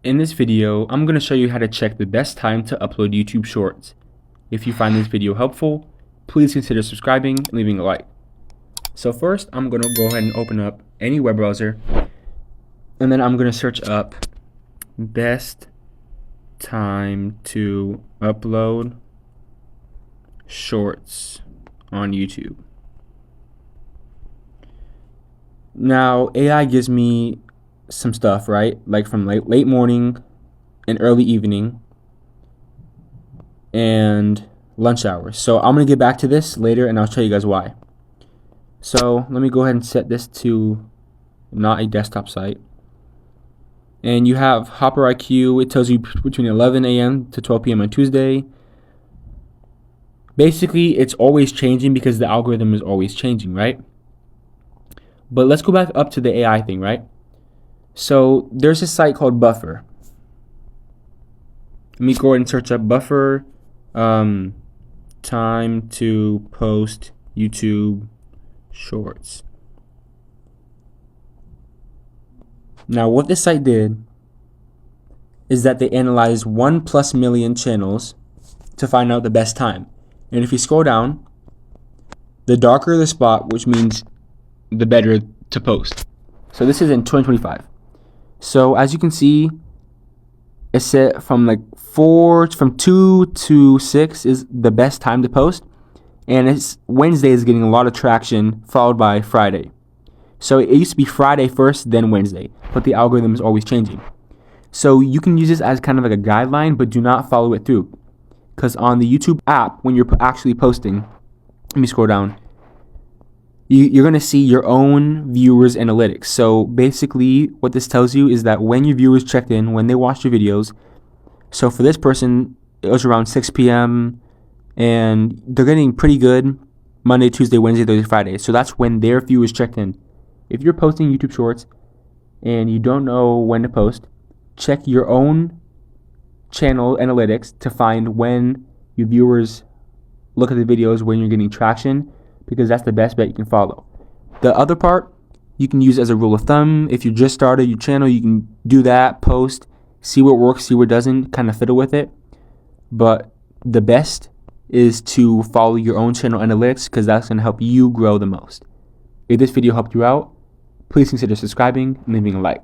In this video, I'm going to show you how to check the best time to upload YouTube Shorts. If you find this video helpful, please consider subscribing and leaving a like. So first, I'm going to go ahead and open up any web browser, and then I'm going to search up best time to upload Shorts on YouTube. Now, AI gives me some stuff, right? Like from late morning and early evening and lunch hours. So I'm going to get back to this later and I'll show you guys why. So let me go ahead and set this to not a desktop site. And you have Hopper IQ. It tells you between 11 a.m. to 12 p.m. on Tuesday. Basically, it's always changing because the algorithm is always changing, right? But let's go back up to the AI thing, right? So there's a site called Buffer. Let me go ahead and search up Buffer time to post YouTube Shorts. Now what this site did is that they analyzed 1+ million channels to find out the best time. And if you scroll down, the darker the spot, which means the better to post. So this is in 2025. So as you can see, it said from 2 to 6 is the best time to post, and it's Wednesday is getting a lot of traction, followed by Friday. So it used to be Friday first, then Wednesday, but the algorithm is always changing. So you can use this as kind of like a guideline, but do not follow it through, because on the YouTube app, when you're actually posting, let me scroll down. You're going to see your own viewers analytics. So basically what this tells you is that when your viewers checked in, when they watched your videos, so for this person, it was around 6 p.m. and they're getting pretty good Monday, Tuesday, Wednesday, Thursday, Friday. So that's when their viewers checked in. If you're posting YouTube Shorts and you don't know when to post, check your own channel analytics to find when your viewers look at the videos, when you're getting traction, because that's the best bet you can follow. The other part you can use as a rule of thumb. If you just started your channel, you can do that, post, see what works, see what doesn't, kind of fiddle with it. But the best is to follow your own channel analytics, because that's going to help you grow the most. If this video helped you out, please consider subscribing and leaving a like.